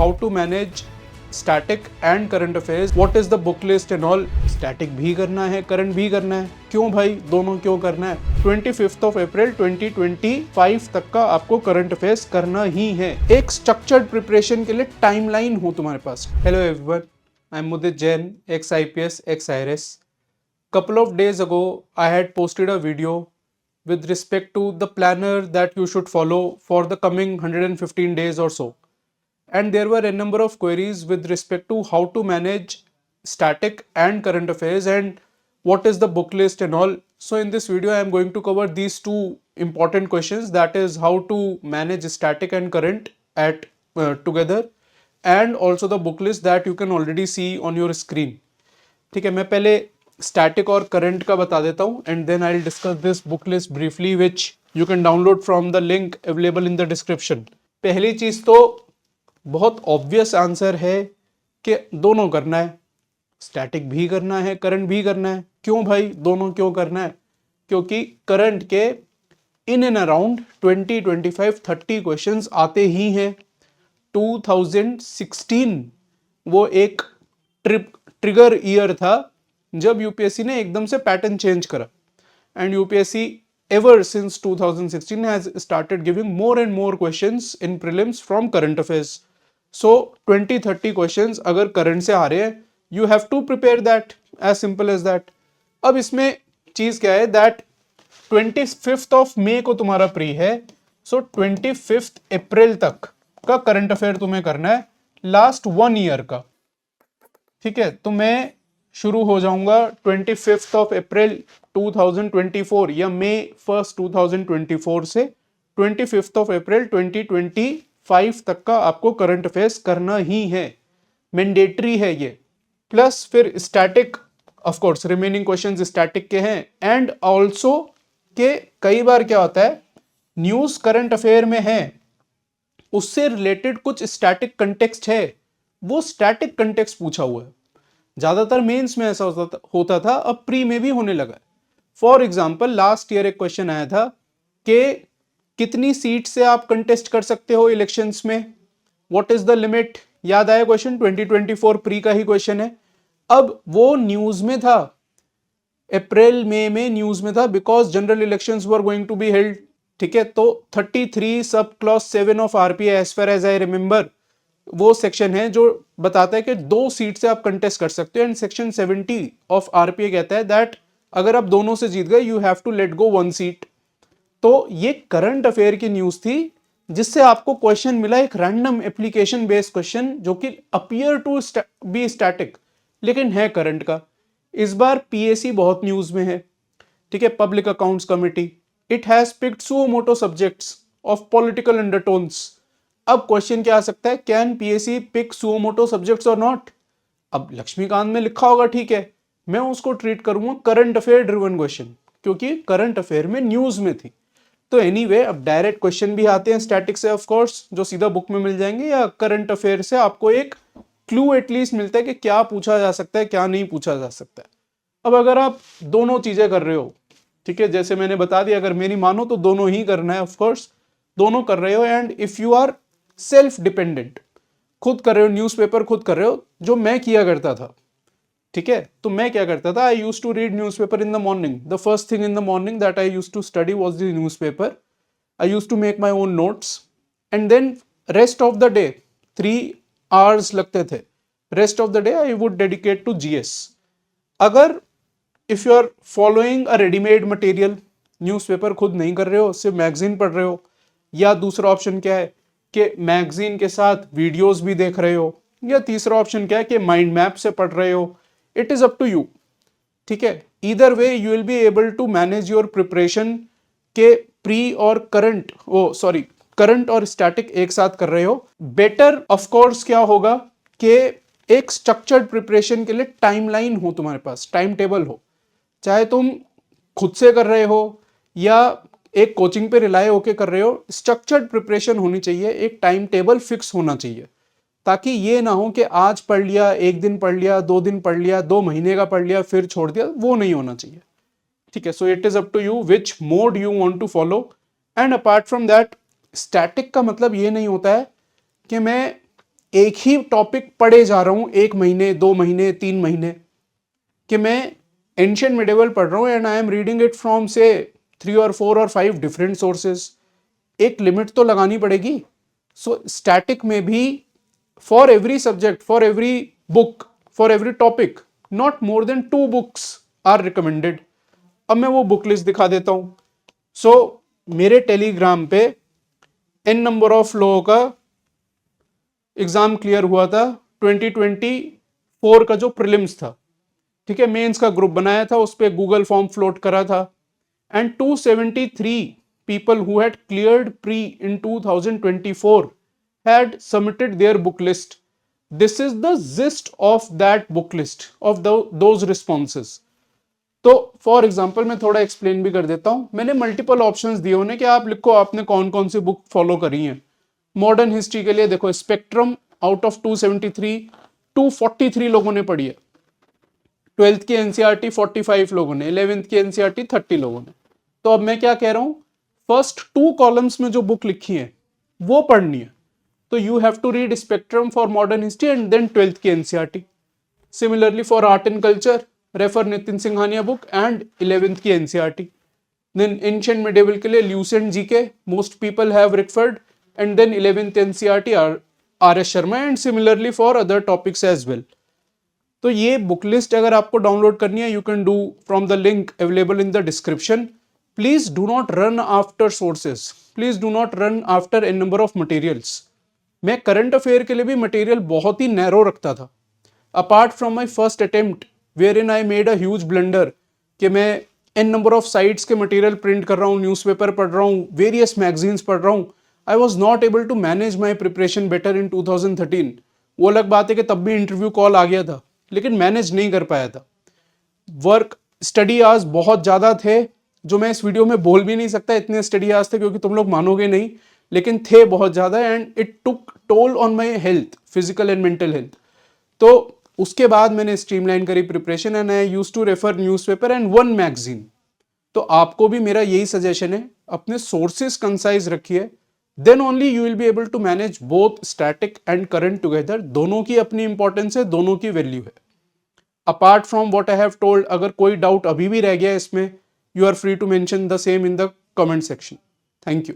how to manage static and current affairs, what is the book list and all. Static भी करना है, current भी करना है, क्यों भाई, दोनों क्यों करना है। 25 अप्रैल 2025 तक का आपको करंट अफेयर्स करना ही है। एक स्ट्रक्चर्ड प्रिपरेशन के लिए टाइमलाइन हो तुम्हारे पास। Hello everyone, I am Mudit Jain, ex IPS, ex IRS. Couple of days ago, I had posted a video with respect to the planner that you should follow for the coming 115 days or so. And there were a number of queries with respect to how to manage static and current affairs and what is the book list and all. So in this video, I am going to cover these two important questions, that is how to manage static and current at together, and also the book list that you can already see on your screen. ठीक है, मैं पहले static और current का बता देता हूँ and then I will discuss this book list briefly which you can download from the link available in the description. पहली चीज़ तो बहुत ऑब्वियस आंसर है कि दोनों करना है, स्टैटिक भी करना है, करंट भी करना है। क्यों भाई, दोनों क्यों करना है? क्योंकि करंट के इन एंड अराउंड 20-25-30 क्वेश्चंस आते ही हैं। 2016 वो एक ट्रिगर ईयर था जब यूपीएससी ने एकदम से पैटर्न चेंज करा, and UPSC ever since 2016 has started giving more and more questions in prelims from current affairs. So 20-30 questions अगर current से आ रहे हैं, you have to prepare that, as simple as that. अब इसमें चीज क्या है, that 25th May को तुम्हारा प्री है, so 25th अप्रैल तक का करंट अफेयर तुम्हें करना है, लास्ट 1 ईयर का। ठीक है, तो मैं शुरू हो जाऊंगा 25th अप्रैल 2024 या May 1st 2024 से 25th अप्रैल 2025 तक का आपको करंट अफेयर्स करना ही है, मैंडेटरी है ये। प्लस फिर static, of course remaining questions static के हैं, एंड ऑल्सो के कई बार क्या होता है, न्यूज करंट अफेयर में है, उससे रिलेटेड कुछ स्टैटिक कंटेक्स्ट है, वो स्टैटिक कंटेक्स्ट पूछा हुआ है। ज्यादातर मेंस में ऐसा होता था, अब प्री में भी होने लगा है। फॉर एग्जाम्पल लास्ट ईयर एक क्वेश्चन आया था कि कितनी सीट से आप कंटेस्ट कर सकते हो इलेक्शंस में, व्हाट इज द लिमिट। याद आया क्वेश्चन, 2024 प्री का ही क्वेश्चन है। अब वो न्यूज में था, अप्रैल मई में न्यूज में था, because general elections were going to be held. ठीक है, तो 33 sub clause 7 of RPI as far as I remember वो सेक्शन है जो बताता है कि 2 सीट से आप कंटेस्ट कर सकते हो, एंड सेक्शन 70 ऑफ आरपीआई कहता है दैट अगर आप दोनों से जीत गए you have to let go 1 seat. तो ये करंट अफेयर की न्यूज थी जिससे आपको क्वेश्चन मिला, एक रैंडम एप्लीकेशन बेस्ड क्वेश्चन जो कि अपीयर टू बी स्टैटिक लेकिन है करंट का। इस बार पीएसी बहुत न्यूज में है। ठीक है, public accounts committee, it has picked suo motu subjects of political undertones. अब क्वेश्चन क्या आ सकता है, can PSC pick suo motu subjects और नॉट। अब लक्ष्मीकांत में लिखा होगा, ठीक है, मैं उसको ट्रीट करूंगा करंट अफेयर ड्रिवन क्वेश्चन, क्योंकि करंट अफेयर में न्यूज में थी। तो एनीवे, अब डायरेक्ट क्वेश्चन भी आते हैं स्टैटिक से ऑफ कोर्स, जो सीधा बुक में मिल जाएंगे, या करंट अफेयर से आपको एक क्लू एटलीस्ट मिलता है कि क्या पूछा जा सकता है, क्या नहीं पूछा जा सकता है। अब अगर आप दोनों चीजें कर रहे हो, ठीक है, जैसे मैंने बता दिया, अगर मेरी मानो तो दोनों ही करना है, ऑफ कोर्स दोनों कर रहे हो, and if you are self dependent, खुद कर रहे हो, न्यूज़पेपर खुद कर रहे हो, जो मैं किया करता था। ठीक है, तो मैं क्या करता था, I used to read newspaper in the morning, the first thing in the morning that I used to study was the newspaper. I used to make my own notes, and then rest of the day 3 hours लगते थे, rest of the day I would dedicate to GS. अगर if you are following a readymade material, newspaper खुद नहीं कर रहे हो, सिर्फ magazine पढ़ रहे हो, या दूसरा ऑप्शन क्या है कि मैगजीन के साथ वीडियोस भी देख रहे हो, या तीसरा ऑप्शन क्या है कि माइंड मैप से पढ़ रहे हो, it is up to you. ठीक है, either way you will be able to manage your preparation के प्री और करंट, करंट और स्टैटिक एक साथ कर रहे हो। बेटर ऑफ कोर्स क्या होगा कि एक स्ट्रक्चर्ड प्रिपरेशन के लिए टाइमलाइन हो तुम्हारे पास, टाइम टेबल हो, चाहे तुम खुद से कर रहे हो या एक कोचिंग पे रिलाय होके कर रहे हो, स्ट्रक्चर्ड प्रिपरेशन होनी चाहिए, एक टाइम टेबल फिक्स होना चाहिए, ताकि ये ना हो कि आज पढ़ लिया, 1 दिन पढ़ लिया, 2 दिन पढ़ लिया, 2 महीने का पढ़ लिया, फिर छोड़ दिया, वो नहीं होना चाहिए। ठीक है, so it is up to you which mode you want to follow. And apart from that, static का मतलब ये नहीं होता है कि मैं एक ही टॉपिक पढ़े जा रहा हूं 1 महीने 2 महीने 3 महीने, कि मैं एंशियंट मिडिवल पढ़ रहा हूं and I am reading it from से 3 और 4 और 5 डिफरेंट सोर्सेस, एक लिमिट तो लगानी पड़ेगी। सो स्टैटिक में भी for every subject, for every book, for every topic, not more than 2 books are recommended. अब मैं वो बुक लिस्ट दिखा देता हूं। सो मेरे टेलीग्राम पे एन नंबर ऑफ लोगों का एग्जाम क्लियर हुआ था 2024 का जो प्रीलिम्स था, ठीक है, मेंस का ग्रुप बनाया था, उस पर गूगल फॉर्म फ्लोट करा था and 273 people who had cleared pre in 2024 had submitted their book list. This is the gist of that book list of those responses. तो फॉर एग्जाम्पल मैं थोड़ा एक्सप्लेन भी कर देता हूं। मैंने मल्टीपल ऑप्शंस दिए उन्हें कि आप लिखो आपने कौन कौन सी बुक फॉलो करी हैं। मॉडर्न हिस्ट्री के लिए देखो स्पेक्ट्रम आउट ऑफ 273 243 लोगों ने पढ़ी है। 12th की एनसीईआरटी 45 लोगों ने, 11th की एनसीईआरटी 30 लोगों ने। तो अब मैं क्या कह रहा हूं, फर्स्ट 2 कॉलम्स में जो बुक लिखी है वो पढ़नी है। तो you have to read Spectrum for modern history and then 12th की NCERT. Similarly for art and culture refer Nitin Singhania book and 11th की एनसीईआरटी। देन एंशिएंट मिडिवल के लिए Lucent GK most people have referred and then 11th NCERT R S Sharma and similarly for other topics as well. तो ये book list अगर आपको download करनी है, you can do from the link available in the description. Please do not run after sources, please do not run after an number of materials. मैं current affair के लिए भी मटेरियल बहुत ही नैरो रखता था। Apart from my first attempt where in I made a huge blunder कि मैं एन नंबर ऑफ साइट्स के मटेरियल प्रिंट कर रहा हूँ, न्यूज़पेपर पढ़ रहा हूँ, वेरियस मैगजीन्स पढ़ रहा हूँ। I was not able to manage my preparation better in 2013। वो अलग बात है कि तब भी इंटरव्यू कॉल आ गया था, लेकिन मैनेज नहीं कर पाया था। वर्क स्टडी आवर्स बहुत ज़्यादा थे, जो मैं इस वीडियो में बोल भी नहीं सकता इतने स्टडी आवर्स थे, क्योंकि तुम लोग मानोगे नहीं, लेकिन थे बहुत ज़्यादा and it took toll on my health, physical and mental health. तो उसके बाद मैंने स्ट्रीमलाइन करी preparation and I used to refer newspaper and one magazine. तो आपको भी मेरा यही सजेशन है, अपने सोर्सेस कंसाइज रखिए, then only you will be able to manage both static and current together. दोनों की अपनी इंपॉर्टेंस है, दोनों की वैल्यू है। Apart from what I have told, अगर कोई डाउट अभी भी रह गया इसमें, you are free to mention the same in the comment section. Thank you.